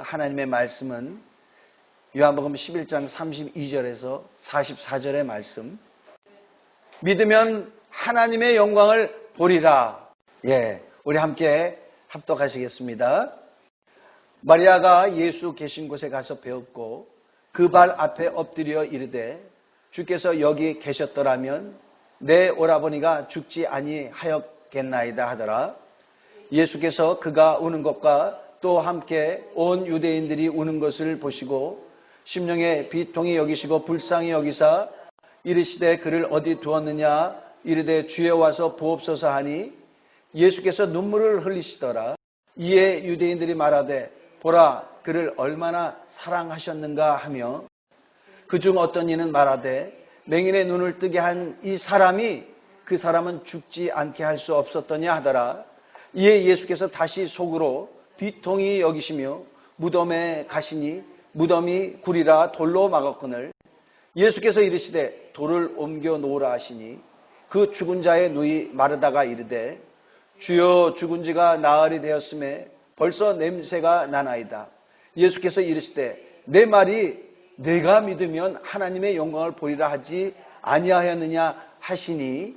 하나님의 말씀은 요한복음 11장 32절에서 44절의 말씀. 믿으면 하나님의 영광을 보리라. 우리 함께 합독하시겠습니다. 마리아가 예수 계신 곳에 가서 배웠고 그 발 앞에 엎드려 이르되 주께서 여기 계셨더라면 내 오라버니가 죽지 아니하였겠나이다 하더라. 예수께서 그가 우는 것과 또 함께 온 유대인들이 우는 것을 보시고 심령에 비통히 여기시고 불쌍히 여기사 이르시되 그를 어디 두었느냐 이르되 주여 와서 보옵소서 하니 예수께서 눈물을 흘리시더라. 이에 유대인들이 말하되 보라 그를 얼마나 사랑하셨는가 하며 그중 어떤 이는 말하되 맹인의 눈을 뜨게 한 이 사람이 그 사람은 죽지 않게 할 수 없었더냐 하더라. 이에 예수께서 다시 속으로 비통히 여기시며 무덤에 가시니 무덤이 굴이라 돌로 막았거늘 예수께서 이르시되 돌을 옮겨 놓으라 하시니 그 죽은 자의 누이 마르다가 이르되 주여 죽은 지가 나흘이 되었음에 벌써 냄새가 나나이다. 예수께서 이르시되 내 말이 내가 믿으면 하나님의 영광을 보리라 하지 아니하였느냐 하시니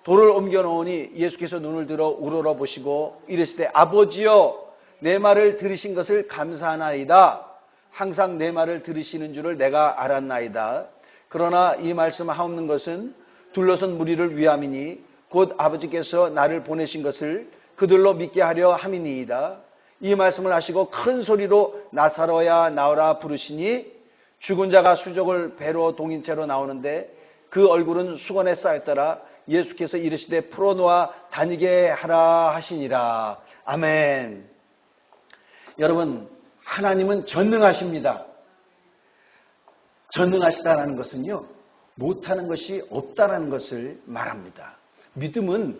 돌을 옮겨 놓으니 예수께서 눈을 들어 우러러 보시고 이르시되 아버지여 내 말을 들으신 것을 감사하나이다. 항상 내 말을 들으시는 줄을 내가 알았나이다. 그러나 이 말씀 하옵는 것은 둘러선 무리를 위함이니 곧 아버지께서 나를 보내신 것을 그들로 믿게 하려 함이니이다. 이 말씀을 하시고 큰 소리로 나사로야 나오라 부르시니 죽은 자가 수족을 배로 동인 채로 나오는데 그 얼굴은 수건에 쌓였더라. 예수께서 이르시되 풀어놓아 다니게 하라 하시니라. 아멘. 여러분, 하나님은 전능하십니다. 전능하시다라는 것은요, 못하는 것이 없다라는 것을 말합니다. 믿음은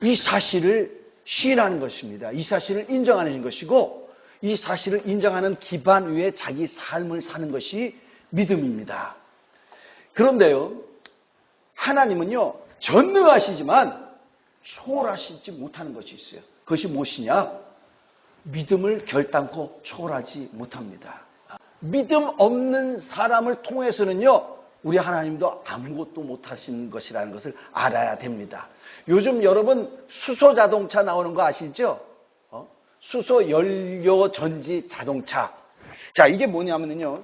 이 사실을 시인하는 것입니다. 이 사실을 인정하는 것이고 이 사실을 인정하는 기반 위에 자기 삶을 사는 것이 믿음입니다. 그런데요, 하나님은요, 전능하시지만 초월하시지 못하는 것이 있어요. 그것이 무엇이냐? 믿음을 결단코 초월하지 못합니다. 믿음 없는 사람을 통해서는요, 우리 하나님도 아무것도 못하시는 것이라는 것을 알아야 됩니다. 요즘 여러분 수소 자동차 나오는 거 아시죠? 수소 연료 전지 자동차. 자, 이게 뭐냐면요,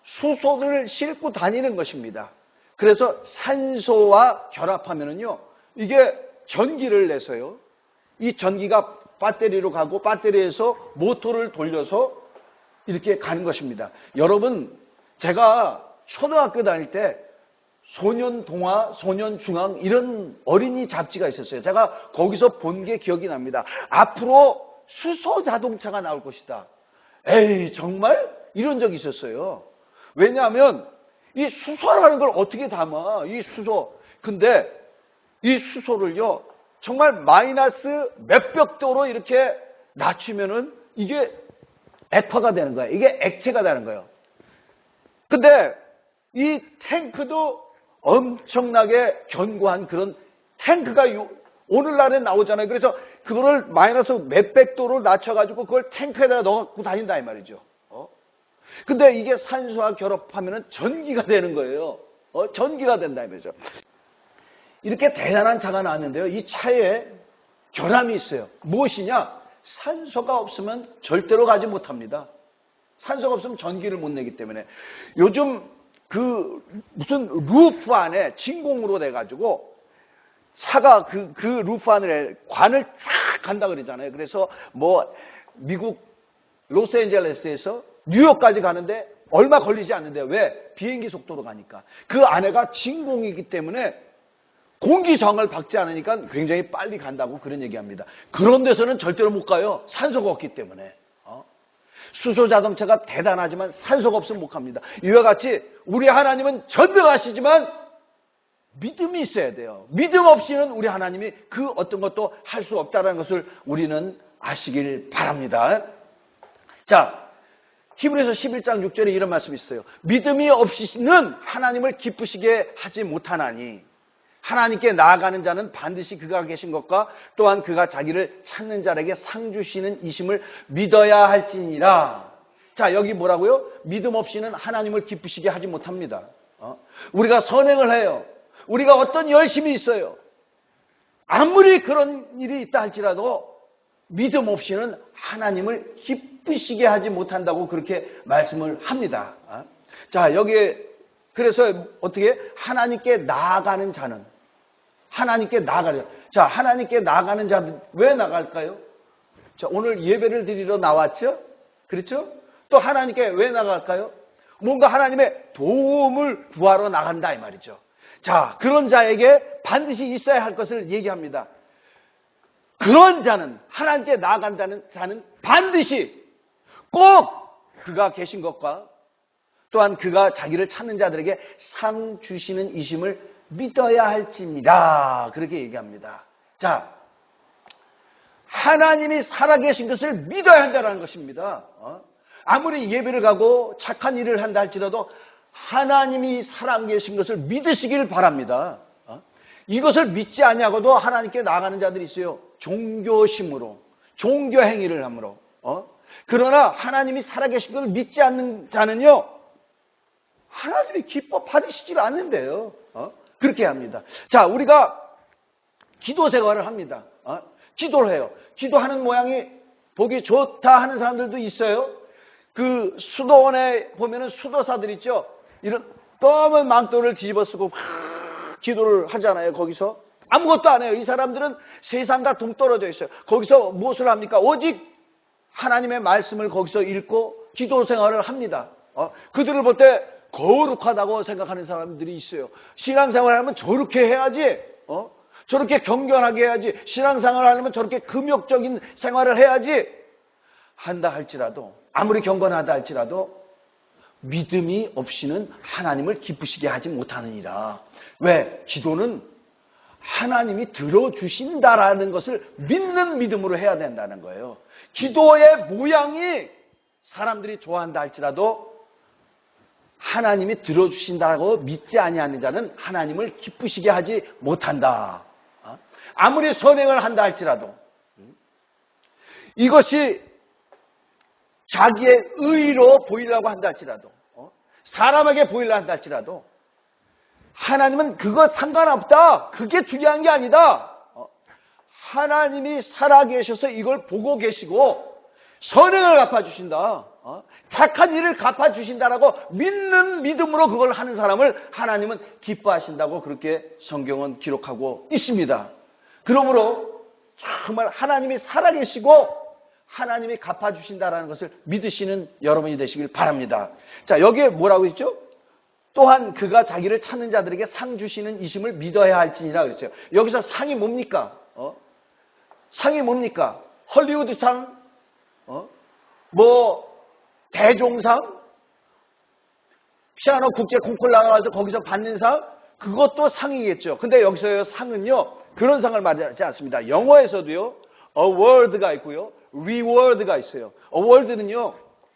수소를 싣고 다니는 것입니다. 그래서 산소와 결합하면은요, 이게 전기를 내서요, 이 전기가 배터리로 가고 배터리에서 모터를 돌려서 이렇게 가는 것입니다. 여러분, 제가 초등학교 다닐 때 소년동화, 소년중앙 이런 어린이 잡지가 있었어요. 제가 거기서 본 게 기억이 납니다. 앞으로 수소 자동차가 나올 것이다. 에이, 정말? 이런 적이 있었어요. 왜냐하면 이 수소라는 걸 어떻게 담아? 이 수소. 근데 이 수소를요, 정말 마이너스 몇백 도로 이렇게 낮추면은 이게 액화가 되는 거예요. 이게 액체가 되는 거예요. 근데 이 탱크도 엄청나게 견고한 그런 탱크가 오늘날에 나오잖아요. 그래서 그거를 마이너스 몇백 도로 낮춰가지고 그걸 탱크에다가 넣고 다닌다 이 말이죠. 근데 이게 산소와 결합하면은 전기가 되는 거예요. 전기가 된다 이 말이죠. 이렇게 대단한 차가 나왔는데요, 이 차에 결함이 있어요. 무엇이냐? 산소가 없으면 절대로 가지 못합니다. 산소가 없으면 전기를 못 내기 때문에. 요즘 그 무슨 루프 안에 진공으로 돼가지고 차가 그 루프 안에 관을 쫙 간다 그러잖아요. 그래서 뭐 미국 로스앤젤레스에서 뉴욕까지 가는데 얼마 걸리지 않는데, 왜? 비행기 속도로 가니까. 그 안에가 진공이기 때문에 공기저항을 받지 않으니까 굉장히 빨리 간다고 그런 얘기합니다. 그런 데서는 절대로 못 가요. 산소가 없기 때문에. 수소 자동차가 대단하지만 산소가 없으면 못 갑니다. 이와 같이 우리 하나님은 전능하시지만 믿음이 있어야 돼요. 믿음 없이는 우리 하나님이 그 어떤 것도 할 수 없다는 것을 우리는 아시길 바랍니다. 자, 히브리서 11장 6절에 이런 말씀이 있어요. 믿음이 없이는 하나님을 기쁘시게 하지 못하나니 하나님께 나아가는 자는 반드시 그가 계신 것과 또한 그가 자기를 찾는 자에게 상 주시는 이심을 믿어야 할지니라. 자, 여기 뭐라고요? 믿음 없이는 하나님을 기쁘시게 하지 못합니다. 우리가 선행을 해요. 우리가 어떤 열심이 있어요. 아무리 그런 일이 있다 할지라도 믿음 없이는 하나님을 기쁘시게 하지 못한다고 그렇게 말씀을 합니다. 자, 여기에 그래서 어떻게 하나님께 나아가는 자는 하나님께 나아가는 자, 하나님께 나아가는 자는 왜 나갈까요? 자, 오늘 예배를 드리러 나왔죠? 그렇죠? 또 하나님께 왜 나갈까요? 뭔가 하나님의 도움을 구하러 나간다 이 말이죠. 자, 그런 자에게 반드시 있어야 할 것을 얘기합니다. 그런 자는 하나님께 나아간다는 자는 반드시 꼭 그가 계신 것과 또한 그가 자기를 찾는 자들에게 상 주시는 이심을 믿어야 할지니라 그렇게 얘기합니다. 자, 하나님이 살아계신 것을 믿어야 한다는 것입니다. 아무리 예배를 가고 착한 일을 한다 할지라도 하나님이 살아계신 것을 믿으시길 바랍니다. 이것을 믿지 아니하고도 하나님께 나아가는 자들이 있어요. 종교심으로, 종교 행위를 함으로. 그러나 하나님이 살아계신 것을 믿지 않는 자는요, 하나님이 기뻐 받으시질 않는데요. 그렇게 합니다. 자, 우리가 기도 생활을 합니다. 기도를 해요. 기도하는 모양이 보기 좋다 하는 사람들도 있어요. 그 수도원에 보면은 수도사들 있죠. 이런 검은 망토를 뒤집어 쓰고 기도를 하잖아요. 거기서 아무것도 안 해요. 이 사람들은 세상과 동떨어져 있어요. 거기서 무엇을 합니까? 오직 하나님의 말씀을 거기서 읽고 기도 생활을 합니다. 그들을 볼 때 거룩하다고 생각하는 사람들이 있어요. 신앙생활을 하면 저렇게 해야지. 저렇게 경건하게 해야지. 신앙생활을 하려면 저렇게 금욕적인 생활을 해야지. 한다 할지라도 아무리 경건하다 할지라도 믿음이 없이는 하나님을 기쁘시게 하지 못하느니라. 왜? 기도는 하나님이 들어주신다라는 것을 믿는 믿음으로 해야 된다는 거예요. 기도의 모양이 사람들이 좋아한다 할지라도 하나님이 들어주신다고 믿지 아니하는 자는 하나님을 기쁘시게 하지 못한다. 아무리 선행을 한다 할지라도 이것이 자기의 의로 보이려고 한다 할지라도 사람에게 보이려고 한다 할지라도 하나님은 그거 상관없다. 그게 중요한 게 아니다. 하나님이 살아계셔서 이걸 보고 계시고 선행을 갚아주신다. 착한 일을 갚아주신다라고 믿는 믿음으로 그걸 하는 사람을 하나님은 기뻐하신다고 그렇게 성경은 기록하고 있습니다. 그러므로 정말 하나님이 살아계시고 하나님이 갚아주신다라는 것을 믿으시는 여러분이 되시길 바랍니다. 자, 여기에 뭐라고 했죠? 또한 그가 자기를 찾는 자들에게 상 주시는 이심을 믿어야 할지니라 그랬어요. 여기서 상이 뭡니까? 상이 뭡니까? 헐리우드상? 대종상? 피아노 국제 콩쿠르 나가서 거기서 받는 상? 그것도 상이겠죠. 근데 여기서 상은요, 그런 상을 말하지 않습니다. 영어에서도요, award가 있고요, reward가 있어요. award는요,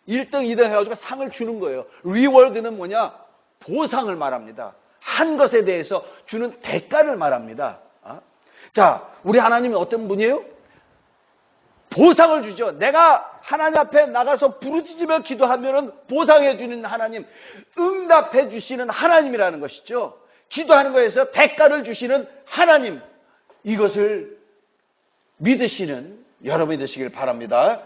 1등, 2등 해가지고 상을 주는 거예요. reward는 뭐냐? 보상을 말합니다. 한 것에 대해서 주는 대가를 말합니다. 자, 우리 하나님은 어떤 분이에요? 보상을 주죠. 내가 하나님 앞에 나가서 부르짖으며 기도하면 보상해 주는 하나님, 응답해 주시는 하나님이라는 것이죠. 기도하는 것에서 대가를 주시는 하나님, 이것을 믿으시는 여러분이 되시길 바랍니다.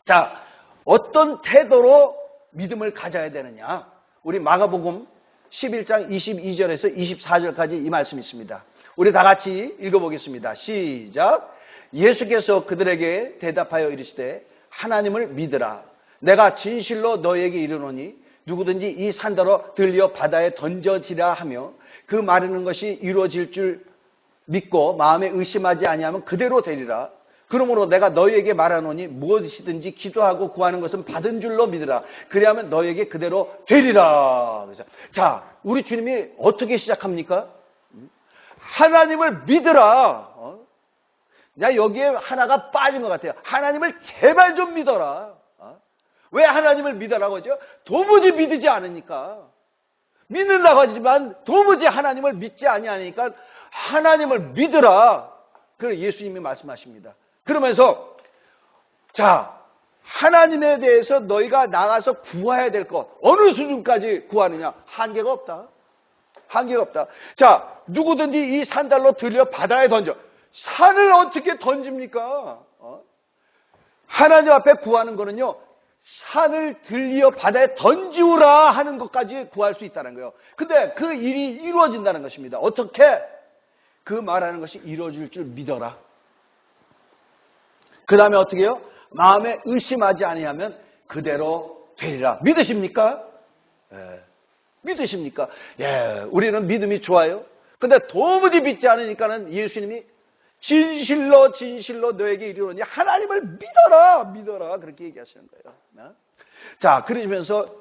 자, 어떤 태도로 믿음을 가져야 되느냐? 우리 마가복음 11장 22절에서 24절까지 이 말씀이 있습니다. 우리 다 같이 읽어보겠습니다. 시작. 예수께서 그들에게 대답하여 이르시되 하나님을 믿으라. 내가 진실로 너에게 이르노니 누구든지 이 산더러 들려 바다에 던져지라 하며 그 말하는 것이 이루어질 줄 믿고 마음에 의심하지 아니하면 그대로 되리라. 그러므로 내가 너희에게 말하노니 무엇이든지 기도하고 구하는 것은 받은 줄로 믿으라. 그리하면 너희에게 그대로 되리라. 그래서 자, 우리 주님이 어떻게 시작합니까? 하나님을 믿으라. 여기에 하나가 빠진 것 같아요. 하나님을 제발 좀 믿어라. 왜 하나님을 믿으라고 하죠? 도무지 믿지 않으니까. 믿는다고 하지만 도무지 하나님을 믿지 아니하니까 하나님을 믿으라. 그걸 예수님이 말씀하십니다. 그러면서 자, 하나님에 대해서 너희가 나가서 구해야 될 것, 어느 수준까지 구하느냐? 한계가 없다. 한계가 없다. 자, 누구든지 이 산달로 들려 바다에 던져. 산을 어떻게 던집니까? 하나님 앞에 구하는 거는요, 산을 들려 바다에 던지우라 하는 것까지 구할 수 있다는 거예요. 근데 그 일이 이루어진다는 것입니다. 어떻게? 그 말하는 것이 이루어질 줄 믿어라. 그 다음에 어떻게 해요? 마음에 의심하지 아니하면 그대로 되리라. 믿으십니까? 예. 믿으십니까? 예, 우리는 믿음이 좋아요. 근데 도무지 믿지 않으니까는 예수님이 진실로 진실로 너에게 이르노니 하나님을 믿어라 그렇게 얘기하시는 거예요. 자, 그러시면서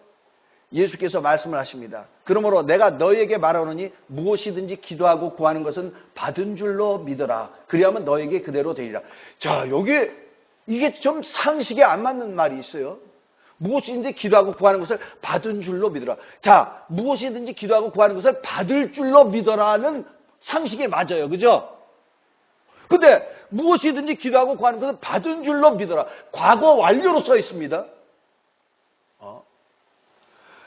예수께서 말씀을 하십니다. 그러므로 내가 너에게 말하노니 무엇이든지 기도하고 구하는 것은 받은 줄로 믿어라. 그리하면 너에게 그대로 되리라. 자, 이게 좀 상식에 안 맞는 말이 있어요. 무엇이든지 기도하고 구하는 것을 받은 줄로 믿어라. 자, 무엇이든지 기도하고 구하는 것을 받을 줄로 믿어라는 상식에 맞아요. 그죠? 근데 무엇이든지 기도하고 구하는 것을 받은 줄로 믿어라. 과거 완료로 써 있습니다.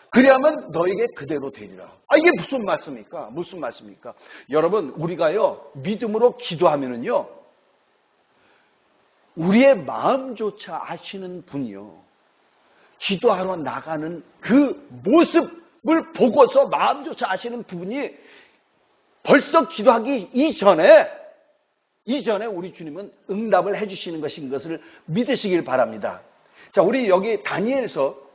그리하면 너에게 그대로 되리라. 이게 무슨 말씀입니까? 무슨 말씀입니까? 여러분, 우리가요, 믿음으로 기도하면은요, 우리의 마음조차 아시는 분이요, 기도하러 나가는 그 모습을 보고서 마음조차 아시는 분이 벌써 기도하기 이전에 우리 주님은 응답을 해주시는 것인 것을 믿으시길 바랍니다. 자, 우리 여기 다니엘서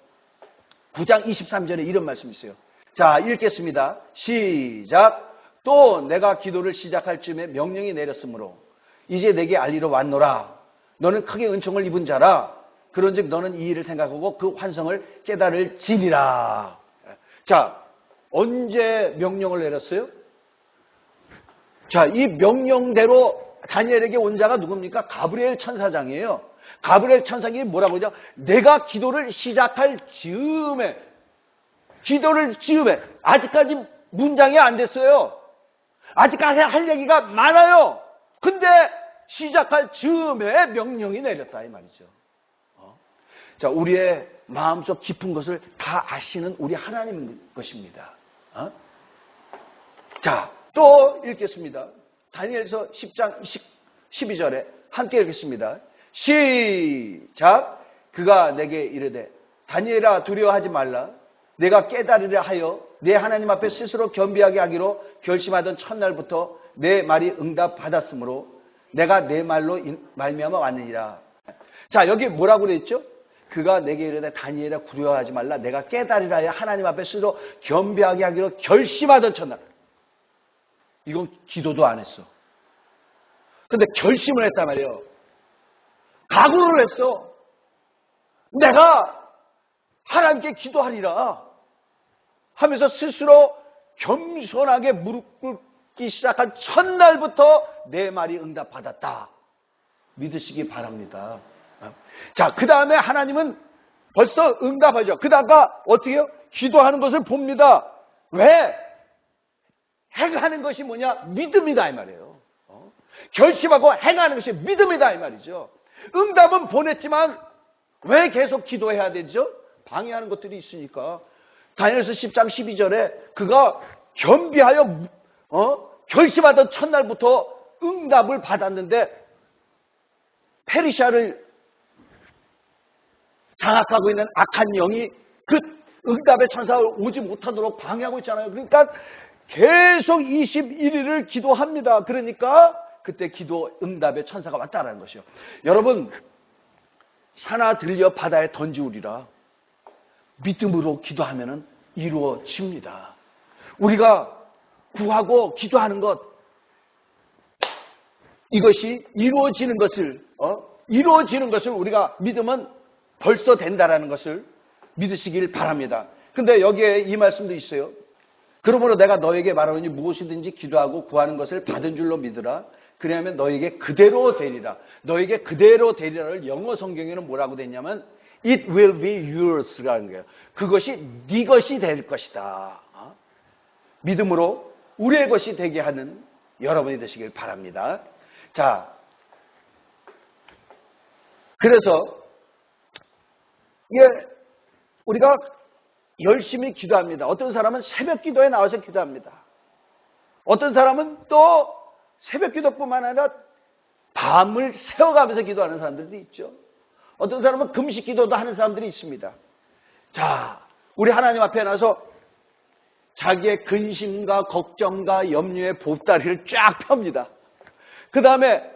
9장 23절에 이런 말씀이 있어요. 자, 읽겠습니다. 시작. 또 내가 기도를 시작할 즈음에 명령이 내렸으므로 이제 내게 알리러 왔노라. 너는 크게 은총을 입은 자라. 그런즉 너는 이 일을 생각하고 그 환성을 깨달을지니라. 자, 언제 명령을 내렸어요? 자, 이 명령대로 다니엘에게 온 자가 누굽니까? 가브리엘 천사장이에요. 가브리엘 천사장이 뭐라고 하죠? 내가 기도를 시작할 즈음에, 아직까지 문장이 안 됐어요. 아직까지 할 얘기가 많아요. 근데 시작할 즈음에 명령이 내렸다 이 말이죠. 자, 우리의 마음속 깊은 것을 다 아시는 우리 하나님인 것입니다. 자, 또 읽겠습니다. 다니엘서 10장 12절에 함께 읽겠습니다. 시작. 그가 내게 이르되 다니엘아 두려워하지 말라. 내가 깨달으려 하여 내 하나님 앞에 스스로 겸비하게 하기로 결심하던 첫날부터 내 말이 응답받았으므로 내가 내 말로 말미암아 왔느니라. 자, 여기 뭐라고 그랬죠? 그가 내게 이르되 다니엘아 두려워하지 말라. 내가 깨달으려 하여 하나님 앞에 스스로 겸비하게 하기로 결심하던 첫날. 이건 기도도 안 했어. 근데 결심을 했단 말이에요. 각오를 했어. 내가 하나님께 기도하리라 하면서 스스로 겸손하게 무릎 꿇기 시작한 첫날부터 내 말이 응답받았다. 믿으시기 바랍니다. 자, 그 다음에 하나님은 벌써 응답하죠. 그 다음과 어떻게 해요? 기도하는 것을 봅니다. 왜? 행하는 것이 뭐냐? 믿음이다 이 말이에요. 결심하고 행하는 것이 믿음이다 이 말이죠. 응답은 보냈지만 왜 계속 기도해야 되죠? 방해하는 것들이 있으니까. 다니엘서 10장 12절에 그가 겸비하여 결심하던 첫날부터 응답을 받았는데 페르시아를 장악하고 있는 악한 영이 그 응답의 천사가 오지 못하도록 방해하고 있잖아요. 그러니까 계속 21일을 기도합니다. 그러니까 그때 기도 응답의 천사가 왔다라는 것이요. 여러분, 산하 들려 바다에 던지우리라. 믿음으로 기도하면은 이루어집니다. 우리가 구하고 기도하는 것, 이것이 이루어지는 것을 우리가 믿으면 벌써 된다라는 것을 믿으시길 바랍니다. 근데 여기에 이 말씀도 있어요. 그러므로 내가 너에게 말하노니 무엇이든지 기도하고 구하는 것을 받은 줄로 믿으라. 그래야면 너에게 그대로 되리라. 너에게 그대로 되리라를 영어 성경에는 뭐라고 됐냐면 It will be yours라는 거예요. 그것이 네 것이 될 것이다. 믿음으로 우리의 것이 되게 하는 여러분이 되시길 바랍니다. 자, 그래서 예, 우리가 열심히 기도합니다. 어떤 사람은 새벽 기도에 나와서 기도합니다. 어떤 사람은 또 새벽 기도뿐만 아니라 밤을 새워가면서 기도하는 사람들도 있죠. 어떤 사람은 금식 기도도 하는 사람들이 있습니다. 자, 우리 하나님 앞에 나서 자기의 근심과 걱정과 염려의 보따리를 쫙 펴니다. 그 다음에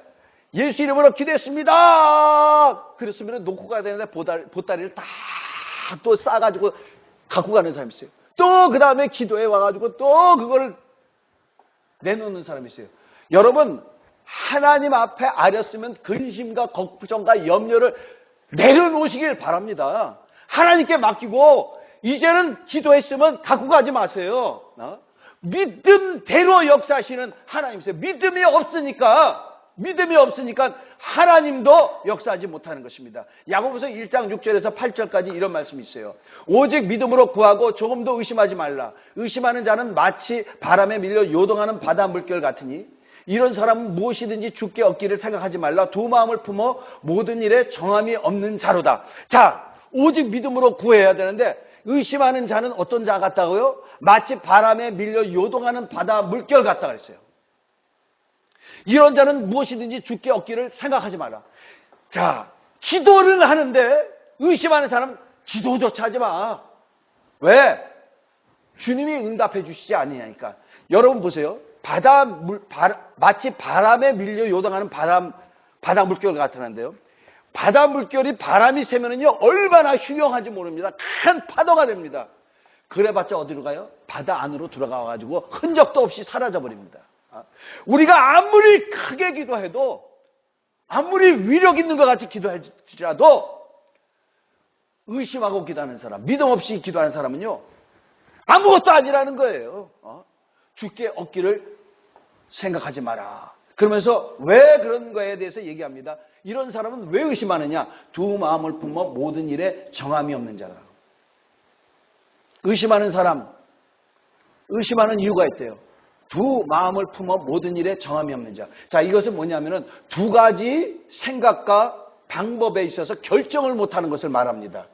예수 이름으로 기도했습니다. 그랬으면 놓고 가야 되는데 보따리를 다 또 싸가지고 갖고 가는 사람이 있어요. 또 그 다음에 기도해 와가지고 또 그걸 내놓는 사람이 있어요. 여러분, 하나님 앞에 아렸으면 근심과 걱정과 염려를 내려놓으시길 바랍니다. 하나님께 맡기고 이제는 기도했으면 갖고 가지 마세요. 믿음대로 역사하시는 하나님이세요. 믿음이 없으니까 하나님도 역사하지 못하는 것입니다. 야고보서 1장 6절에서 8절까지 이런 말씀이 있어요. 오직 믿음으로 구하고 조금도 의심하지 말라. 의심하는 자는 마치 바람에 밀려 요동하는 바다 물결 같으니 이런 사람은 무엇이든지 주께 얻기를 생각하지 말라. 두 마음을 품어 모든 일에 정함이 없는 자로다. 자, 오직 믿음으로 구해야 되는데 의심하는 자는 어떤 자 같다고요? 마치 바람에 밀려 요동하는 바다 물결 같다 그랬어요. 이런 자는 무엇이든지 주께 얻기를 생각하지 마라. 자, 기도를 하는데 의심하는 사람 기도조차 하지 마. 왜? 주님이 응답해 주시지 않으니까. 여러분 보세요. 마치 바람에 밀려 요동하는 바다 물결 같은데요. 바다 물결이 바람이 세면은요, 얼마나 흉흉한지 모릅니다. 큰 파도가 됩니다. 그래봤자 어디로 가요? 바다 안으로 들어가가지고 흔적도 없이 사라져 버립니다. 우리가 아무리 크게 기도해도, 아무리 위력 있는 것 같이 기도할지라도 의심하고 기도하는 사람, 믿음 없이 기도하는 사람은요, 아무것도 아니라는 거예요. 주께 얻기를 생각하지 마라. 그러면서 왜 그런 거에 대해서 얘기합니다. 이런 사람은 왜 의심하느냐? 두 마음을 품어 모든 일에 정함이 없는 자라. 의심하는 사람, 의심하는 이유가 있대요. 두 마음을 품어 모든 일에 정함이 없는 자. 자, 이것은 뭐냐면은 두 가지 생각과 방법에 있어서 결정을 못하는 것을 말합니다.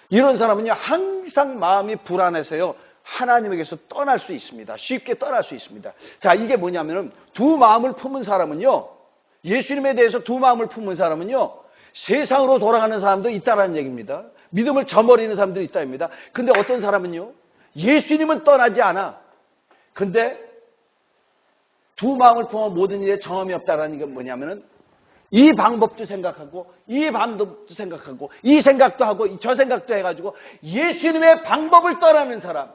이런 사람은요, 항상 마음이 불안해서요, 하나님에게서 떠날 수 있습니다. 쉽게 떠날 수 있습니다. 자, 이게 뭐냐면은 두 마음을 품은 사람은요, 예수님에 대해서 두 마음을 품은 사람은요, 세상으로 돌아가는 사람도 있다라는 얘기입니다. 믿음을 저버리는 사람들이 있다입니다. 근데 어떤 사람은요, 예수님은 떠나지 않아. 근데 두 마음을 품어 모든 일에 정함이 없다라는 게 뭐냐면은 이 방법도 생각하고 이 방법도 생각하고 이 생각도 하고 저 생각도 해가지고 예수님의 방법을 떠나는 사람,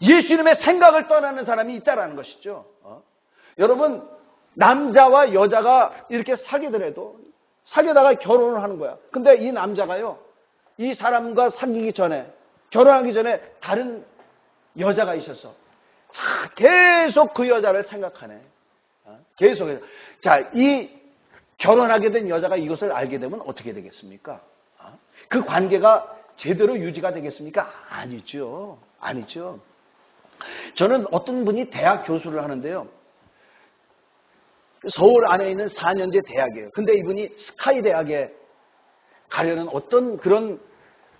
예수님의 생각을 떠나는 사람이 있다라는 것이죠. 여러분, 남자와 여자가 이렇게 사귀더라도 사귀다가 결혼을 하는 거야. 근데 이 남자가요, 이 사람과 사귀기 전에, 결혼하기 전에 다른 여자가 있었어. 자, 계속 그 여자를 생각하네. 계속해서. 자, 이 결혼하게 된 여자가 이것을 알게 되면 어떻게 되겠습니까? 그 관계가 제대로 유지가 되겠습니까? 아니죠. 아니죠. 저는 어떤 분이 대학 교수를 하는데요. 서울 안에 있는 4년제 대학이에요. 근데 이분이 스카이 대학에 가려는 어떤 그런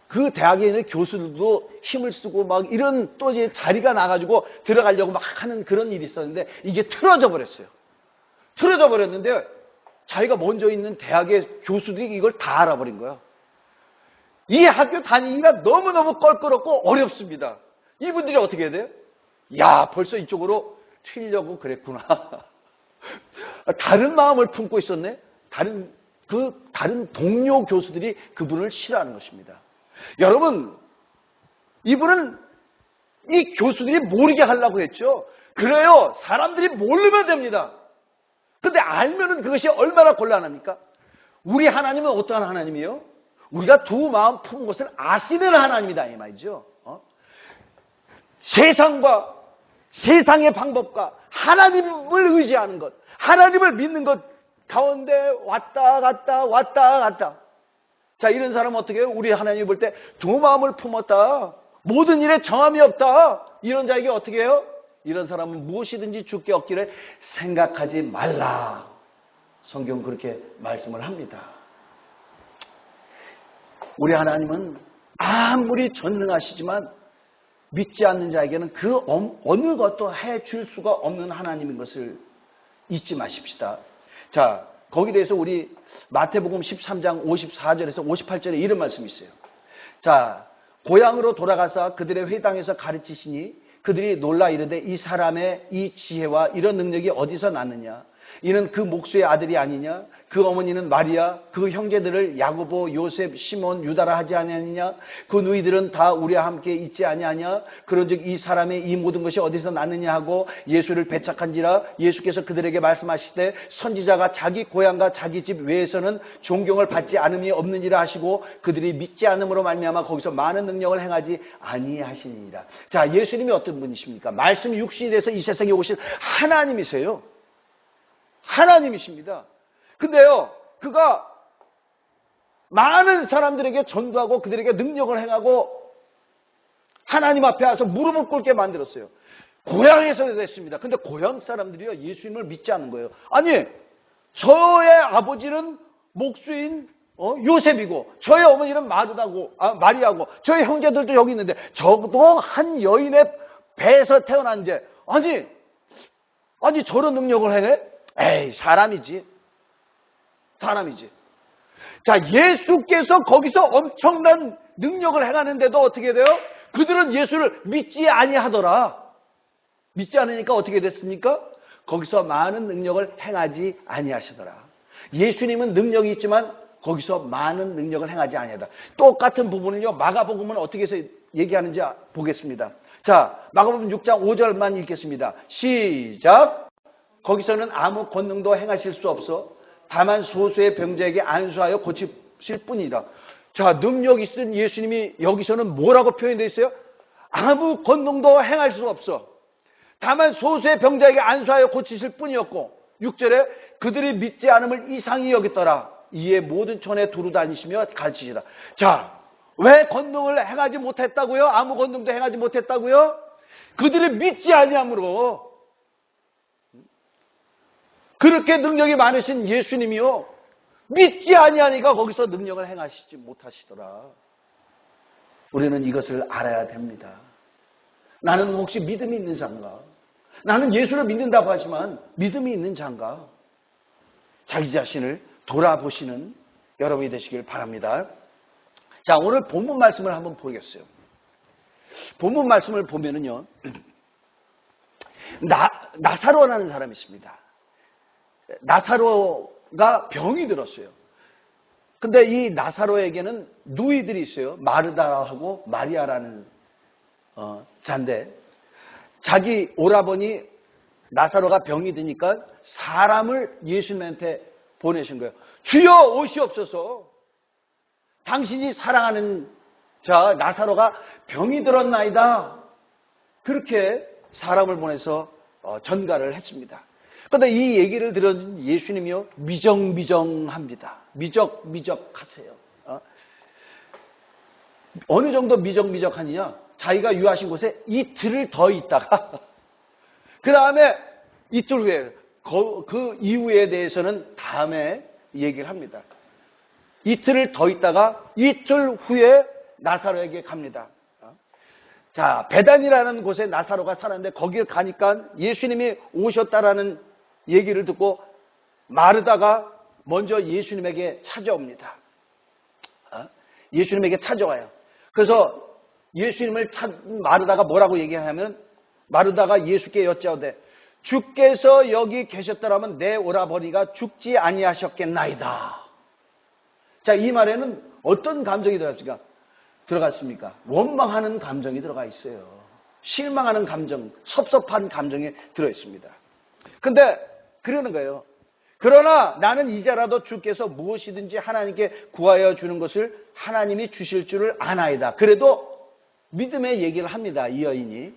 그 대학에 있는 교수들도 힘을 쓰고 막 이런 또 이제 자리가 나가지고 들어가려고 막 하는 그런 일이 있었는데 이게 틀어져 버렸어요. 틀어져 버렸는데 자기가 먼저 있는 대학의 교수들이 이걸 다 알아버린 거야. 이 학교 다니기가 너무너무 껄끄럽고 어렵습니다. 이분들이 어떻게 해야 돼요? 야, 벌써 이쪽으로 튀려고 그랬구나. 다른 마음을 품고 있었네? 다른 동료 교수들이 그분을 싫어하는 것입니다. 여러분, 이분은 이 교수들이 모르게 하려고 했죠. 그래요. 사람들이 모르면 됩니다. 근데 알면은 그것이 얼마나 곤란합니까? 우리 하나님은 어떠한 하나님이에요? 우리가 두 마음 품은 것을 아시는 하나님이다, 이 말이죠. 세상과 세상의 방법과 하나님을 의지하는 것, 하나님을 믿는 것 가운데 왔다 갔다. 자, 이런 사람은 어떻게 해요? 우리 하나님이 볼 때 두 마음을 품었다. 모든 일에 정함이 없다. 이런 자에게 어떻게 해요? 이런 사람은 무엇이든지 주께 얻기를 생각하지 말라. 성경은 그렇게 말씀을 합니다. 우리 하나님은 아무리 전능하시지만 믿지 않는 자에게는 그 어느 것도 해줄 수가 없는 하나님인 것을 잊지 마십시다. 자, 거기에 대해서 우리 마태복음 13장 54절에서 58절에 이런 말씀이 있어요. 자, 고향으로 돌아가서 그들의 회당에서 가르치시니 그들이 놀라 이르되 이 사람의 이 지혜와 이런 능력이 어디서 났느냐? 이는 그 목수의 아들이 아니냐? 그 어머니는 마리아, 그 형제들을 야고보, 요셉, 시몬, 유다라 하지 아니하느냐? 그 누이들은 다 우리와 함께 있지 아니하냐? 그런즉 이 사람의 이 모든 것이 어디서 났느냐 하고 예수를 배척한지라. 예수께서 그들에게 말씀하시되 선지자가 자기 고향과 자기 집 외에서는 존경을 받지 않음이 없느니라 하시고 그들이 믿지 않음으로 말미암아 거기서 많은 능력을 행하지 아니하시니라. 자, 예수님이 어떤 분이십니까? 말씀이 육신이 돼서 이 세상에 오신 하나님이세요. 하나님이십니다. 근데요, 그가 많은 사람들에게 전도하고 그들에게 능력을 행하고 하나님 앞에 와서 무릎을 꿇게 만들었어요. 고향에서 됐습니다. 근데 고향 사람들이요, 예수님을 믿지 않는 거예요. 아니, 저의 아버지는 목수인 요셉이고 저의 어머니는 마리아고 저의 형제들도 여기 있는데 저도 한 여인의 배에서 태어난지 아니 저런 능력을 행해? 에이, 사람이지. 자, 예수께서 거기서 엄청난 능력을 행하는데도 어떻게 돼요? 그들은 예수를 믿지 아니하더라. 믿지 않으니까 어떻게 됐습니까? 거기서 많은 능력을 행하지 아니하시더라. 예수님은 능력이 있지만 거기서 많은 능력을 행하지 아니하다. 똑같은 부분은요, 마가복음은 어떻게 해서 얘기하는지 보겠습니다. 자, 마가복음 6장 5절만 읽겠습니다. 시작. 거기서는 아무 권능도 행하실 수 없어 다만 소수의 병자에게 안수하여 고치실 뿐이다. 자, 능력 있은 예수님이 여기서는 뭐라고 표현되어 있어요? 아무 권능도 행할 수 없어 다만 소수의 병자에게 안수하여 고치실 뿐이었고 6절에 그들이 믿지 않음을 이상히 여겼더라. 이에 모든 촌에 두루 다니시며 가르치시라. 자, 왜 권능을 행하지 못했다고요? 아무 권능도 행하지 못했다고요? 그들이 믿지 아니함으로. 그렇게 능력이 많으신 예수님이요, 믿지 아니하니까 거기서 능력을 행하시지 못하시더라. 우리는 이것을 알아야 됩니다. 나는 혹시 믿음이 있는 자인가? 나는 예수를 믿는다고 하지만 믿음이 있는 자인가? 자기 자신을 돌아보시는 여러분이 되시길 바랍니다. 자, 오늘 본문 말씀을 한번 보겠어요. 본문 말씀을 보면은요, 나사로라는 사람이 있습니다. 나사로가 병이 들었어요. 근데 이 나사로에게는 누이들이 있어요. 마르다하고 마리아라는 자인데, 자기 오라버니 나사로가 병이 드니까 사람을 예수님한테 보내신 거예요. 주여 오시옵소서. 당신이 사랑하는 자 나사로가 병이 들었나이다. 그렇게 사람을 보내서 전가를 했습니다. 그런데 이 얘기를 들은 예수님이요, 미적미적합니다. 미적미적하세요. 어느 정도 미적미적하느냐? 자기가 유하신 곳에 이틀을 더 있다가 그 다음에 이틀 후에 그 이후에 대해서는 다음에 얘기를 합니다. 이틀을 더 있다가 이틀 후에 나사로에게 갑니다. 자, 베단이라는 곳에 나사로가 살았는데 거기에 가니까 예수님이 오셨다라는 얘기를 듣고 마르다가 먼저 예수님에게 찾아옵니다. 예수님에게 찾아와요. 그래서 예수님을 마르다가 뭐라고 얘기하냐면, 마르다가 예수께 여짜오되 주께서 여기 계셨더라면 내 오라버니가 죽지 아니하셨겠나이다. 자, 이 말에는 어떤 감정이 들어갔습니까? 원망하는 감정이 들어가 있어요. 실망하는 감정, 섭섭한 감정이 들어있습니다. 근데 그러는 거예요. 그러나 나는 이제라도 주께서 무엇이든지 하나님께 구하여 주는 것을 하나님이 주실 줄을 아나이다. 그래도 믿음의 얘기를 합니다, 이 여인이.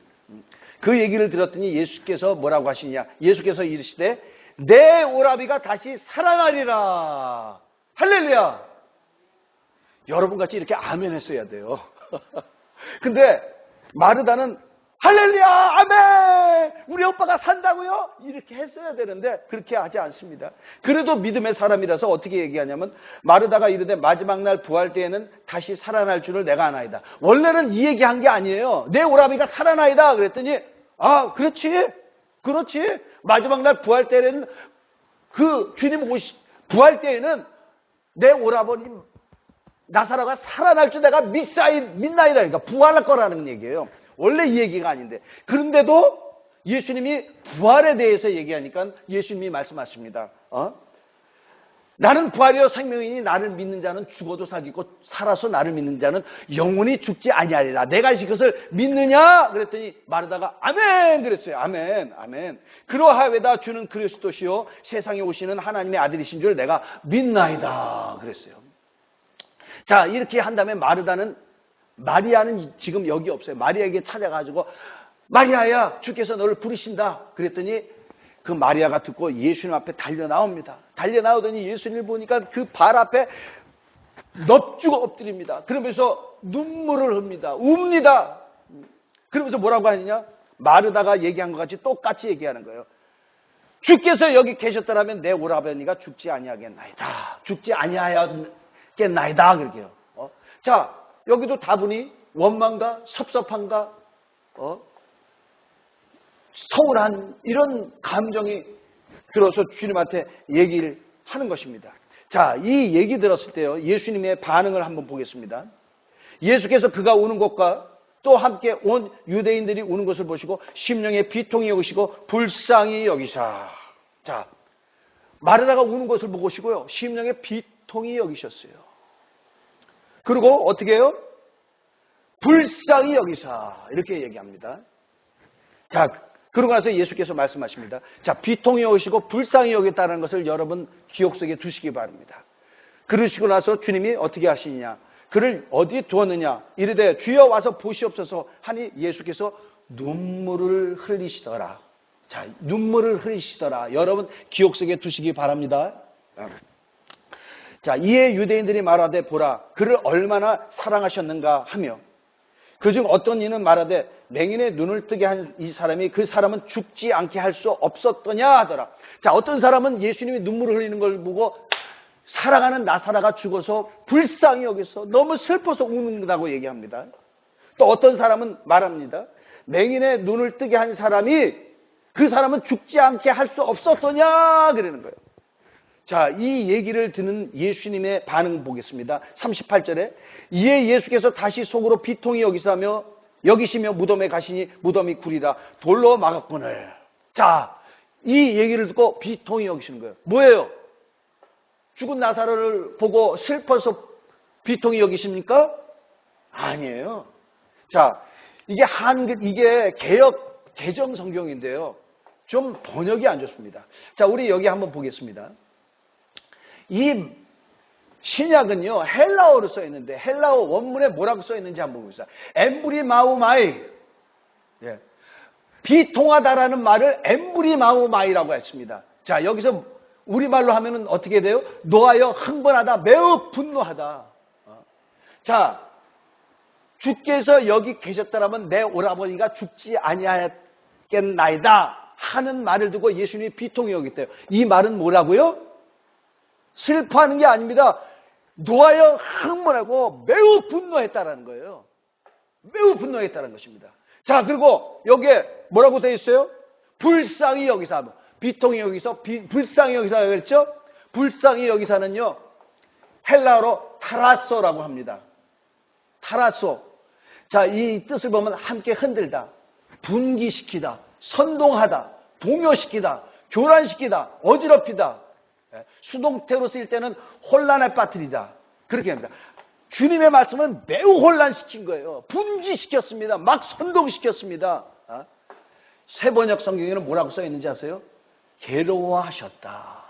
그 얘기를 들었더니 예수께서 뭐라고 하시냐? 예수께서 이르시되 내 오라비가 다시 살아나리라. 할렐루야. 여러분같이 이렇게 아멘 했어야 돼요. 근데 마르다는 할렐루야, 아멘, 우리 오빠가 산다고요? 이렇게 했어야 되는데 그렇게 하지 않습니다. 그래도 믿음의 사람이라서 어떻게 얘기하냐면 마르다가 이르되 마지막 날 부활 때에는 다시 살아날 줄을 내가 아나이다. 원래는 이 얘기한 게 아니에요. 내 오라버니가 살아나이다 그랬더니 아 그렇지 마지막 날 부활 때에는 그 주님 부활 때에는 내 오라버니 나사로가 살아날 줄 내가 믿나이다. 그러니까 부활할 거라는 얘기예요. 원래 이 얘기가 아닌데. 그런데도 예수님이 부활에 대해서 얘기하니까 예수님이 말씀하십니다. 나는 부활이요 생명이니 나를 믿는 자는 죽어도 살겠고 살아서 나를 믿는 자는 영원히 죽지 아니하리라. 내가 이것을 믿느냐? 그랬더니 마르다가 아멘 그랬어요. 아멘. 그러하외다 주는 그리스도시요 세상에 오시는 하나님의 아들이신 줄 내가 믿나이다 그랬어요. 자, 이렇게 한 다음에 마리아는 지금 여기 없어요. 마리아에게 찾아가지고 마리아야 주께서 너를 부르신다 그랬더니 그 마리아가 듣고 예수님 앞에 달려나옵니다. 달려나오더니 예수님을 보니까 그 발 앞에 넙죽 엎드립니다. 그러면서 눈물을 흡니다. 웁니다. 그러면서 뭐라고 하느냐? 마르다가 얘기한 것 같이 똑같이 얘기하는 거예요. 주께서 여기 계셨더라면 내 오라버니가 죽지 아니하겠나이다. 죽지 아니하겠나이다. 그러게요. 자, 여기도 다분히 원망과 섭섭함과 서운한 이런 감정이 들어서 주님한테 얘기를 하는 것입니다. 자, 이 얘기 들었을 때요, 예수님의 반응을 한번 보겠습니다. 예수께서 그가 우는 것과 또 함께 온 유대인들이 우는 것을 보시고 심령의 비통이 여기시고 불쌍히 여기사. 자, 마르다가 우는 것을 보시고요, 심령의 비통이 여기셨어요. 그리고 어떻게 해요? 불쌍히 여기사. 이렇게 얘기합니다. 자, 그러고 나서 예수께서 말씀하십니다. 자, 비통이 여기시고 불쌍히 여겼다는 것을 여러분 기억 속에 두시기 바랍니다. 그러시고 나서 주님이 어떻게 하시느냐? 그를 어디에 두었느냐? 이르되 주여 와서 보시옵소서 하니 예수께서 눈물을 흘리시더라. 자, 눈물을 흘리시더라. 여러분 기억 속에 두시기 바랍니다. 자, 이에 유대인들이 말하되 보라 그를 얼마나 사랑하셨는가 하며 그중 어떤 이는 말하되 맹인의 눈을 뜨게 한 이 사람이 그 사람은 죽지 않게 할 수 없었더냐 하더라. 자, 어떤 사람은 예수님이 눈물을 흘리는 걸 보고 사랑하는 나사로가 죽어서 불쌍히 여기서 너무 슬퍼서 우는다고 얘기합니다. 또 어떤 사람은 말합니다. 맹인의 눈을 뜨게 한 사람이 그 사람은 죽지 않게 할 수 없었더냐 그러는 거예요. 자, 이 얘기를 듣는 예수님의 반응 보겠습니다. 38절에 이에 예수께서 다시 속으로 비통히 여기시며 무덤에 가시니 무덤이 구리라 돌로 막았거늘. 자, 이 얘기를 듣고 비통히 여기시는 거예요. 뭐예요? 죽은 나사로를 보고 슬퍼서 비통히 여기십니까? 아니에요. 자, 이게 개정 성경인데요. 좀 번역이 안 좋습니다. 자, 우리 여기 한번 보겠습니다. 이 신약은요, 헬라어로 써 있는데, 헬라어 원문에 뭐라고 써 있는지 한번 보겠습니다. 엠브리마우마이. 예. 비통하다라는 말을 엠브리마우마이라고 했습니다. 자, 여기서 우리말로 하면은 어떻게 돼요? 노하여 흥분하다, 매우 분노하다. 자, 주께서 여기 계셨더라면 내 오라버니가 죽지 아니하겠나이다 하는 말을 두고 예수님이 비통히 여겼대요. 이 말은 뭐라고요? 슬퍼하는 게 아닙니다. 노하여 흥분하고 매우 분노했다라는 거예요. 매우 분노했다는 것입니다. 자, 그리고 여기에 뭐라고 되어 있어요? 불쌍히 여기사. 비통히 여기서 불쌍히 여기사 그랬죠? 불쌍히 여기사는요, 헬라어로 타라소라고 합니다. 타라소. 자, 이 뜻을 보면 함께 흔들다, 분기시키다, 선동하다, 동요시키다, 교란시키다, 어지럽히다. 수동태로 쓰일 때는 혼란에 빠뜨리다. 그렇게 합니다. 주님의 말씀은 매우 혼란시킨 거예요. 분기시켰습니다. 막 선동시켰습니다. 세번역 성경에는 뭐라고 써 있는지 아세요? 괴로워하셨다.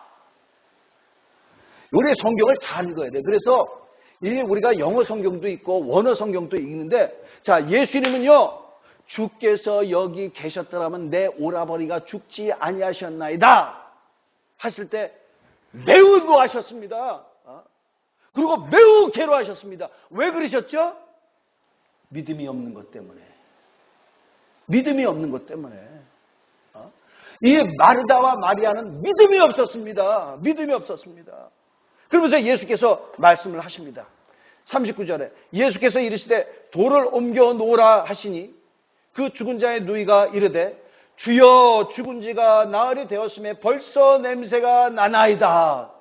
우리 성경을 잘 읽어야 돼요. 그래서 우리가 영어 성경도 있고 원어 성경도 읽는데, 자, 예수님은요, 주께서 여기 계셨더라면 내 오라버니가 죽지 아니하셨나이다 하실 때 매우 노하셨습니다. 그리고 매우 괴로워하셨습니다. 왜 그러셨죠? 믿음이 없는 것 때문에. 믿음이 없는 것 때문에. 이 마르다와 마리아는 믿음이 없었습니다. 믿음이 없었습니다. 그러면서 예수께서 말씀을 하십니다. 39절에 예수께서 이르시되 돌을 옮겨 놓으라 하시니 그 죽은 자의 누이가 이르되 주여 죽은 지가 나흘이 되었음에 벌써 냄새가 나나이다.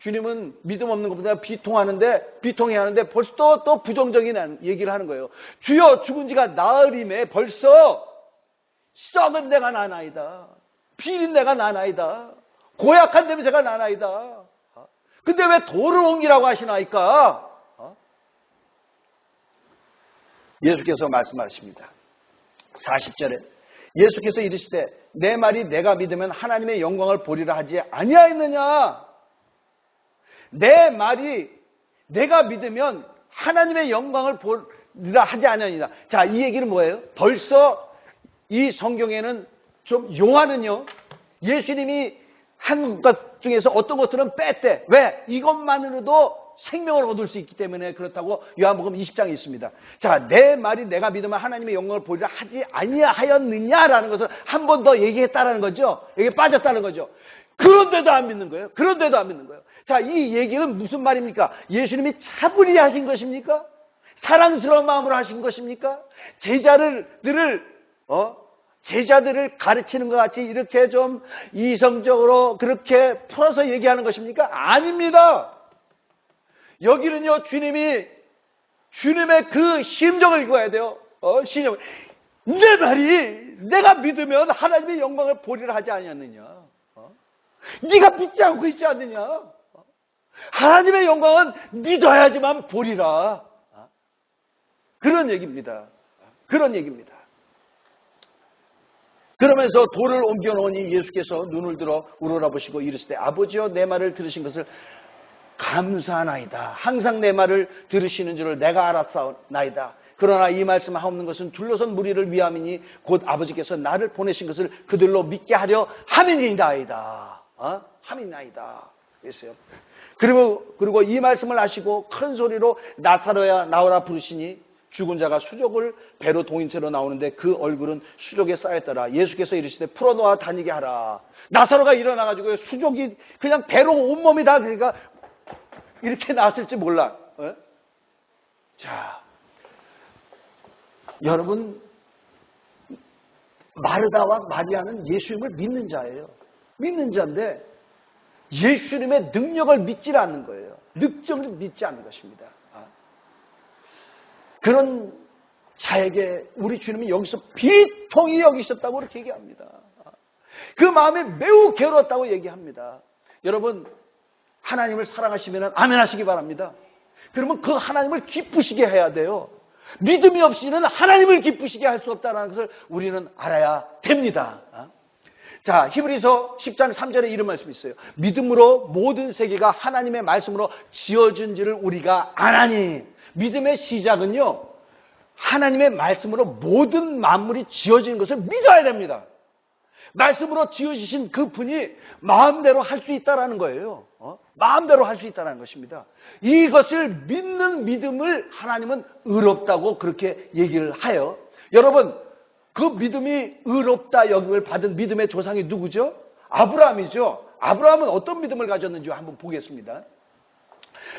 주님은 믿음 없는 것보다 비통해 하는데 벌써 또 부정적인 얘기를 하는 거예요. 주여 죽은 지가 나흘이면 벌써 썩은 내가 나나이다. 비린내가 나나이다. 고약한 냄새가 나나이다. 근데 왜 돌을 옮기라고 하시나이까? 예수께서 말씀하십니다. 40절에 예수께서 이르시되 내 말이 내가 믿으면 하나님의 영광을 보리라 하지 아니하였느냐? 내 말이 내가 믿으면 하나님의 영광을 보리라 하지 아니하느냐? 자, 이 얘기는 뭐예요? 벌써 이 성경에는 좀 용하는요. 예수님이 한 것 중에서 어떤 것들은 뺐대. 왜? 이것만으로도 생명을 얻을 수 있기 때문에 그렇다고 요한복음 20장에 있습니다. 자, 내 말이 내가 믿으면 하나님의 영광을 보리라 하지 아니하였느냐라는 것을 한 번 더 얘기했다라는 거죠. 여기 빠졌다는 거죠. 그런데도 안 믿는 거예요. 그런데도 안 믿는 거예요. 자, 이 얘기는 무슨 말입니까? 예수님이 차분히 하신 것입니까? 사랑스러운 마음으로 하신 것입니까? 제자들을 가르치는 것 같이 이렇게 좀 이성적으로 그렇게 풀어서 얘기하는 것입니까? 아닙니다. 여기는요, 주님의 그 심정을 읽어야 돼요. 심정. 내 말이 내가 믿으면 하나님의 영광을 보리라 하지 아니었느냐? 네가 믿지 않고 있지 않느냐? 하나님의 영광은 믿어야지만 보리라. 그런 얘기입니다. 그런 얘기입니다. 그러면서 돌을 옮겨 놓으니 예수께서 눈을 들어 우러러보시고 이르시되 아버지여 내 말을 들으신 것을 감사하나이다. 항상 내 말을 들으시는 줄을 내가 알았사오나이다. 그러나 이 말씀 하옵는 것은 둘러선 무리를 위함이니 곧 아버지께서 나를 보내신 것을 그들로 믿게 하려 함이니이다. 함이나이다. 그랬어요. 그리고 이 말씀을 하시고 큰 소리로 나사로야 나오라 부르시니 죽은 자가 수족을 배로 동인채로 나오는데 그 얼굴은 수족에 쌓였더라. 예수께서 이르시되 풀어놓아 다니게 하라. 나사로가 일어나가지고 수족이 그냥 배로 온몸이 다 그러니까 이렇게 나왔을지 몰라. 자, 여러분, 마르다와 마리아는 예수님을 믿는 자예요. 믿는 자인데 예수님의 능력을 믿지 않는 거예요. 능력을 믿지 않는 것입니다. 그런 자에게 우리 주님이 여기서 비통히 여기셨다고 그렇게 얘기합니다. 그 마음이 매우 괴로웠다고 얘기합니다. 여러분, 하나님을 사랑하시면 아멘 하시기 바랍니다. 그러면 그 하나님을 기쁘시게 해야 돼요. 믿음이 없이는 하나님을 기쁘시게 할 수 없다는 것을 우리는 알아야 됩니다. 자, 히브리서 10장 3절에 이런 말씀이 있어요. 믿음으로 모든 세계가 하나님의 말씀으로 지어진지를 우리가 아나니. 믿음의 시작은요, 하나님의 말씀으로 모든 만물이 지어진 것을 믿어야 됩니다. 말씀으로 지어주신 그 분이 마음대로 할 수 있다는 거예요. 마음대로 할 수 있다는 것입니다. 이것을 믿는 믿음을 하나님은 의롭다고 그렇게 얘기를 하여, 여러분, 그 믿음이 의롭다 여김을 받은 믿음의 조상이 누구죠? 아브라함이죠. 아브라함은 어떤 믿음을 가졌는지 한번 보겠습니다.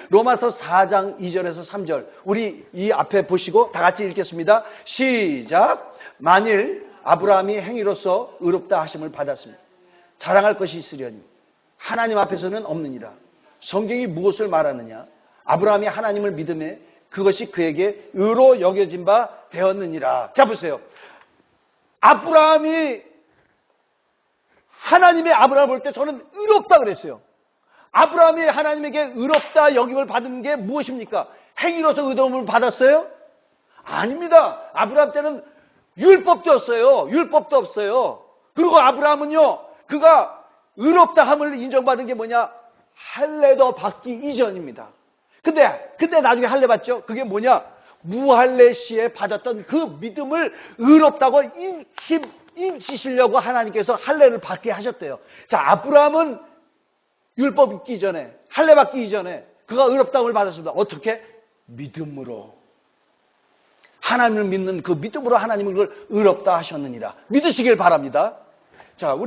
로마서 4장 2절에서 3절 우리 이 앞에 보시고 다 같이 읽겠습니다. 시작. 만일 아브라함이 행위로서 의롭다 하심을 받았습니다. 자랑할 것이 있으려니 하나님 앞에서는 없느니라. 성경이 무엇을 말하느냐? 아브라함이 하나님을 믿음에 그것이 그에게 의로 여겨진 바 되었느니라. 자, 보세요. 아브라함이 하나님의 아브라함을 볼 때 저는 의롭다 그랬어요. 아브라함이 하나님에게 의롭다 여김을 받은 게 무엇입니까? 행위로서 의로움을 받았어요? 아닙니다. 아브라함 때는 율법도 없어요. 율법도 없어요. 그리고 아브라함은요, 그가 의롭다 함을 인정받은 게 뭐냐? 할례도 받기 이전입니다. 근데 나중에 할례 받죠? 그게 뭐냐? 무할례 시에 받았던 그 믿음을 의롭다고 인치시려고 하나님께서 할례를 받게 하셨대요. 자, 아브라함은 율법 있기 전에, 할례 받기 이전에 그가 의롭다함을 받았습니다. 어떻게? 믿음으로. 하나님을 믿는 그 믿음으로 하나님을 그걸 의롭다 하셨느니라. 믿으시길 바랍니다. 자,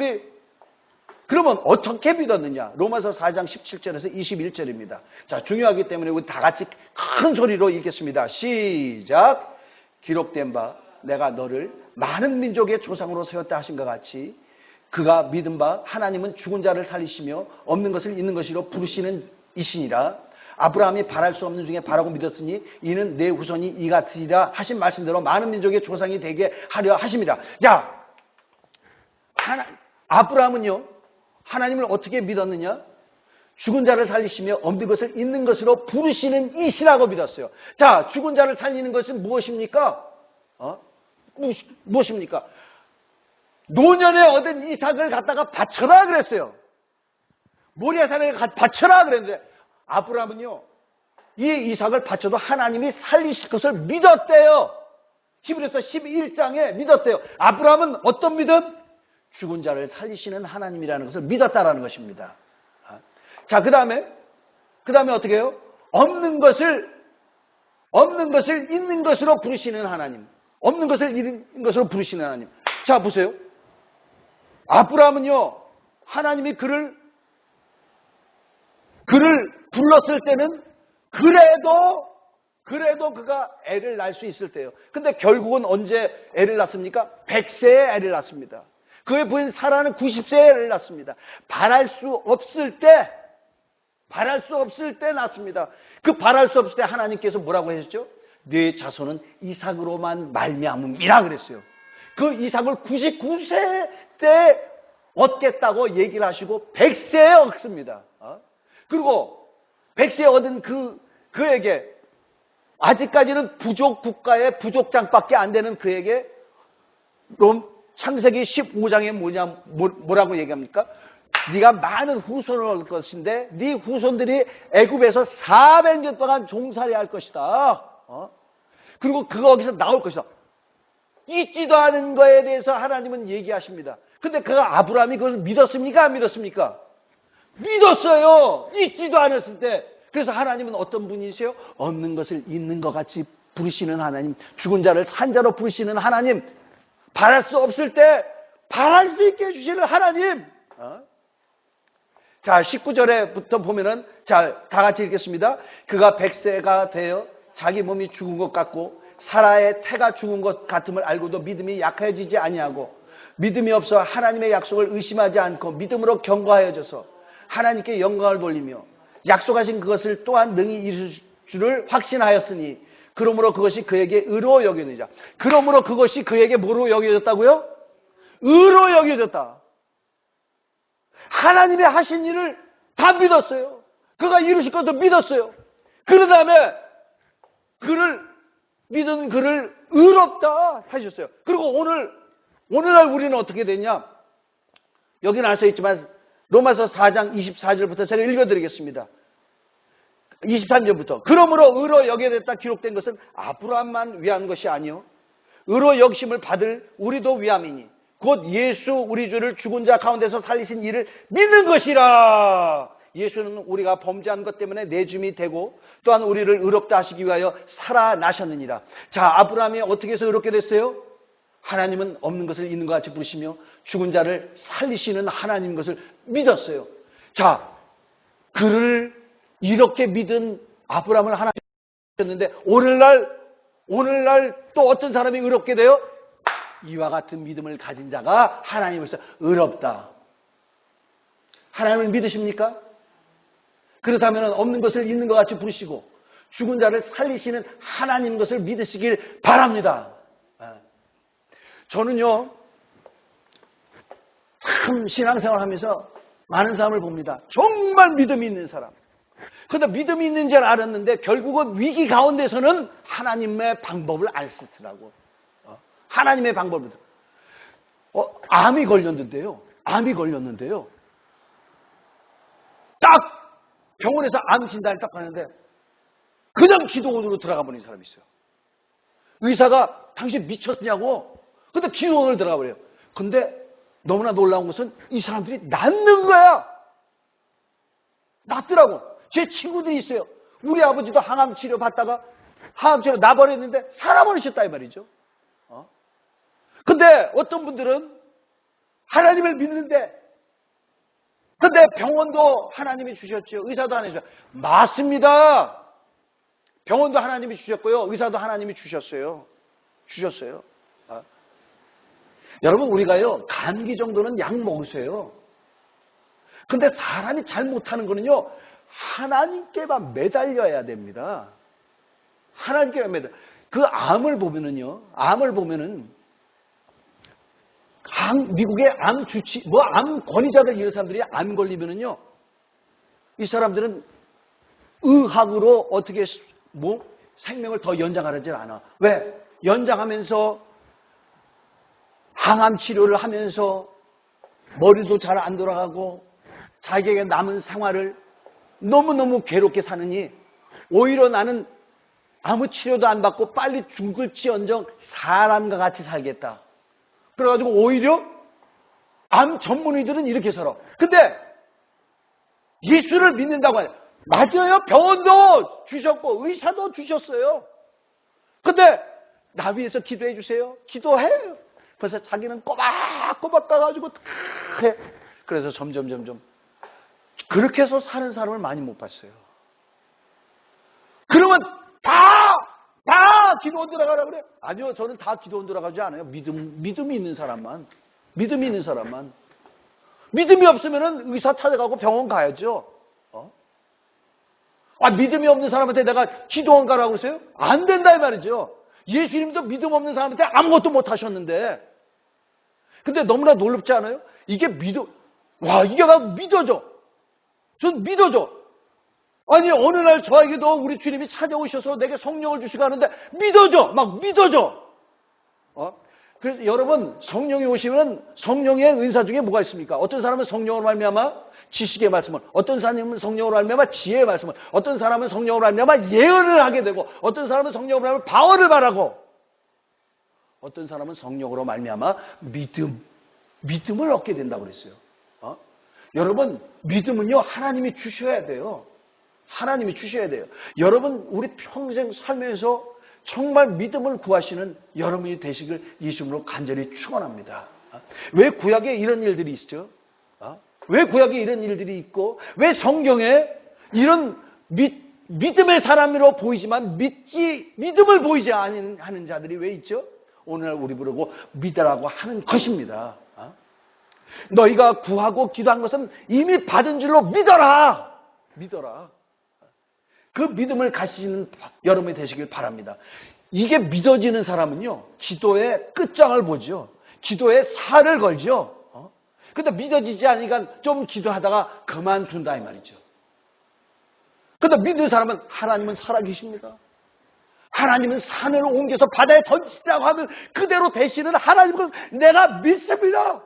그러면 어떻게 믿었느냐? 로마서 4장 17절에서 21절입니다. 자, 중요하기 때문에 우리 다 같이 큰 소리로 읽겠습니다. 시작. 기록된 바 내가 너를 많은 민족의 조상으로 세웠다 하신 것 같이 그가 믿은 바 하나님은 죽은 자를 살리시며 없는 것을 있는 것이로 부르시는 이시니라. 아브라함이 바랄 수 없는 중에 바라고 믿었으니 이는 내 후손이 이 같으리라 하신 말씀대로 많은 민족의 조상이 되게 하려 하심이라. 자, 아브라함은요 하나님을 어떻게 믿었느냐? 죽은 자를 살리시며 없는 것을 있는 것으로 부르시는 이시라고 믿었어요. 자, 죽은 자를 살리는 것은 무엇입니까? 무엇입니까? 노년에 얻은 이삭을 갖다가 바쳐라 그랬어요. 모리아산에 바쳐라 그랬는데 아브라함은요 이 이삭을 바쳐도 하나님이 살리실 것을 믿었대요. 히브리서 11장에 믿었대요. 아브라함은 어떤 믿음? 죽은 자를 살리시는 하나님이라는 것을 믿었다라는 것입니다. 자, 그 다음에 어떻게 해요? 없는 것을 있는 것으로 부르시는 하나님. 없는 것을 있는 것으로 부르시는 하나님. 자, 보세요. 아브라함은요, 하나님이 그를 불렀을 때는 그래도 그가 애를 낳을 수 있을 때예요. 근데 결국은 언제 애를 낳습니까? 100세에 애를 낳습니다. 그의 부인 사라는 90세에 애를 낳습니다. 바랄 수 없을 때 낳습니다. 그 바랄 수 없을 때 하나님께서 뭐라고 하셨죠? 네 자손은 이삭으로만 말미암음이라 그랬어요. 그 이삭을 99세 때 얻겠다고 얘기를 하시고 100세에 얻습니다. 그리고 100세에 얻은 그에게 아직까지는 부족 국가의 부족장밖에 안 되는 그에게 창세기 15장에 뭐라고 얘기합니까? 네가 많은 후손을 얻을 것인데 네 후손들이 애굽에서 400년 동안 종살이 할 것이다. 그리고 거기서 나올 것이다. 있지도 않은 거에 대해서 하나님은 얘기하십니다. 근데 아브라함이 그걸 믿었습니까? 안 믿었습니까? 믿었어요. 있지도 않았을 때. 그래서 하나님은 어떤 분이세요? 없는 것을 있는 것 같이 부르시는 하나님, 죽은 자를 산자로 부르시는 하나님, 바랄 수 없을 때 바랄 수 있게 해주시는 하나님. 자, 19절에부터 보면은, 자, 다 같이 읽겠습니다. 그가 100세가 되어 자기 몸이 죽은 것 같고 사라의 태가 죽은 것 같음을 알고도 믿음이 약해지지 아니하고 믿음이 없어 하나님의 약속을 의심하지 않고 믿음으로 견고하여져서 하나님께 영광을 돌리며 약속하신 그것을 또한 능히 이룰 줄을 확신하였으니 그러므로 그것이 그에게 의로 여겨지자. 그러므로 그것이 그에게 뭐로 여겨졌다고요? 의로 여겨졌다. 하나님의 하신 일을 다 믿었어요. 그가 이루실 것도 믿었어요. 그런 다음에 믿은 그를 의롭다 하셨어요. 그리고 오늘날 우리는 어떻게 됐냐? 여기 나와 있지만 로마서 4장 24절부터 제가 읽어드리겠습니다. 23절부터 그러므로 의로 여겨졌다 기록된 것은 아브라함만 위한 것이 아니요 의로 여기심을 받을 우리도 위함이니 곧 예수 우리 주를 죽은 자 가운데서 살리신 이를 믿는 것이라. 예수는 우리가 범죄한 것 때문에 내줌이 되고 또한 우리를 의롭다 하시기 위하여 살아나셨느니라. 자, 아브라함이 어떻게 해서 의롭게 됐어요? 하나님은 없는 것을 있는 것 같이 부르시며 죽은 자를 살리시는 하나님인 것을 믿었어요. 자, 그를 이렇게 믿은 아브라함을 하나님이 믿었는데 오늘날 또 어떤 사람이 의롭게 돼요? 이와 같은 믿음을 가진 자가 하나님께서 의롭다. 하나님을 믿으십니까? 그렇다면 없는 것을 있는 것 같이 부르시고 죽은 자를 살리시는 하나님 것을 믿으시길 바랍니다. 저는요 참 신앙생활 하면서 많은 사람을 봅니다. 정말 믿음이 있는 사람. 그런데 믿음이 있는 줄 알았는데 결국은 위기 가운데서는 하나님의 방법을 안 쓰더라고. 하나님의 방법을. 암이 걸렸는데요. 딱 병원에서 암 진단을 딱 하는데 그냥 기도원으로 들어가 버린 사람이 있어요. 의사가 당신 미쳤냐고. 근데 기도원으로 들어가 버려요. 근데 너무나 놀라운 것은 이 사람들이 낫는 거야. 낫더라고. 제 친구들이 있어요. 우리 아버지도 항암 치료 받다가 항암 치료 나버렸는데 살아버리셨다 이 말이죠. 근데 어떤 분들은 하나님을 믿는데. 근데 병원도 하나님이 주셨죠. 의사도 하나님이 주셨죠. 맞습니다. 병원도 하나님이 주셨고요. 의사도 하나님이 주셨어요. 여러분, 우리가요, 감기 정도는 약 먹으세요. 근데 사람이 잘 못하는 거는요, 하나님께만 매달려야 됩니다. 하나님께만 매달려. 그 암을 보면은, 미국의 암 권위자들 이런 사람들이 암 걸리면은요, 이 사람들은 의학으로 어떻게, 생명을 더 연장하지 않아. 왜? 연장하면서, 항암 치료를 하면서, 머리도 잘 안 돌아가고, 자기에게 남은 생활을 너무너무 괴롭게 사느니, 오히려 나는 아무 치료도 안 받고 빨리 죽을지언정 사람과 같이 살겠다. 그래가지고 오히려 암 전문의들은 이렇게 살아. 근데 예수를 믿는다고 해요. 맞아요. 병원도 주셨고 의사도 주셨어요. 근데 나 위해서 기도해 주세요. 기도해요. 그래서 자기는 꼬박꼬박 가가지고 해. 그래서 점점 그렇게 해서 사는 사람을 많이 못 봤어요. 그러면 다 기도원 들어가라 그래? 아니요, 저는 다 기도원 들어가지 않아요. 믿음이 있는 사람만. 믿음이 없으면은 의사 찾아가고 병원 가야죠. 믿음이 없는 사람한테 내가 기도원 가라고 그러세요? 안 된다 이 말이죠. 예수님도 믿음 없는 사람한테 아무것도 못 하셨는데. 근데 너무나 놀랍지 않아요? 이게 이게 막 믿어져. 전 믿어져. 아니, 어느 날 저에게도 우리 주님이 찾아오셔서 내게 성령을 주시고 하는데 믿어져. 막 믿어져. 그래서 여러분, 성령이 오시면 성령의 은사 중에 뭐가 있습니까? 어떤 사람은 성령으로 말미암아 지식의 말씀을, 어떤 사람은 성령으로 말미암아 지혜의 말씀을, 어떤 사람은 성령으로 말미암아 예언을 하게 되고, 어떤 사람은 성령으로 말미암아 방언을 말하고, 어떤 사람은 성령으로 말미암아 믿음을 얻게 된다고 그랬어요. 여러분, 믿음은요, 하나님이 주셔야 돼요. 여러분, 우리 평생 살면서 정말 믿음을 구하시는 여러분이 되시길 예수님으로 간절히 축원합니다. 왜 구약에 이런 일들이 있죠? 왜 구약에 이런 일들이 있고, 왜 성경에 이런 믿음의 사람으로 보이지만 믿음을 보이지 않는 자들이 왜 있죠? 오늘 우리 부르고 믿으라고 하는 것입니다. 너희가 구하고 기도한 것은 이미 받은 줄로 믿어라. 그 믿음을 가지시는 여러분이 되시길 바랍니다. 이게 믿어지는 사람은요, 기도의 끝장을 보죠. 기도에 살을 걸죠. 근데 믿어지지 않으니까 좀 기도하다가 그만둔다 이 말이죠. 근데 믿는 사람은 하나님은 살아계십니다. 하나님은 산을 옮겨서 바다에 던지라고 하면 그대로 되시는 하나님은 내가 믿습니다.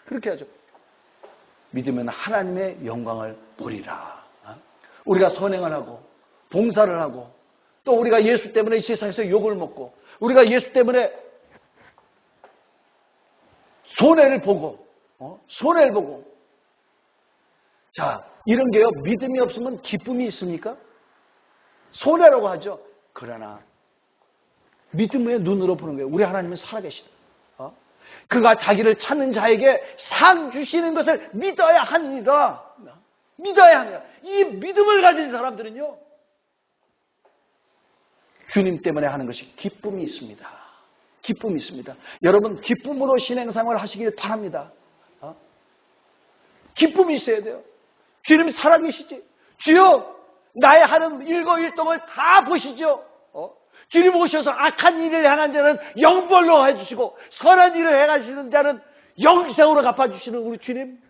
그렇게 하죠. 믿으면 하나님의 영광을 보리라. 우리가 선행을 하고 봉사를 하고 또 우리가 예수 때문에 이 세상에서 욕을 먹고 우리가 예수 때문에 손해를 보고 자, 이런 게요, 믿음이 없으면 기쁨이 있습니까? 손해라고 하죠. 그러나 믿음의 눈으로 보는 거예요. 우리 하나님은 살아계시다. 그가 자기를 찾는 자에게 상 주시는 것을 믿어야 하니라. 이 믿음을 가진 사람들은요, 주님 때문에 하는 것이 기쁨이 있습니다. 여러분, 기쁨으로 신앙생활을 하시길 바랍니다. 기쁨이 있어야 돼요. 주님이 살아계시지. 주여, 나의 하는 일거일동을 다 보시죠. 주님 오셔서 악한 일을 행한 자는 영벌로 해주시고 선한 일을 행하시는 자는 영생으로 갚아주시는 우리 주님.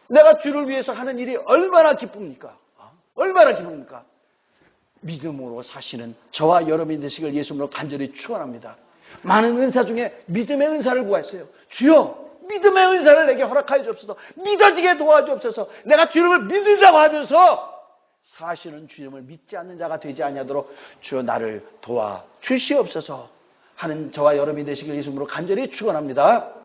내가 주를 위해서 하는 일이 얼마나 기쁩니까? 믿음으로 사시는 저와 여러분이 되시길 예수님으로 간절히 축원합니다. 많은 은사 중에 믿음의 은사를 구하세요. 주여, 믿음의 은사를 내게 허락하여 주옵소서. 믿어지게 도와주옵소서. 내가 주님을 믿는다고 하면서 사실은 주님을 믿지 않는 자가 되지 아니하도록 주여 나를 도와 주시옵소서 하는 저와 여러분이 되시길 예수님으로 간절히 축원합니다.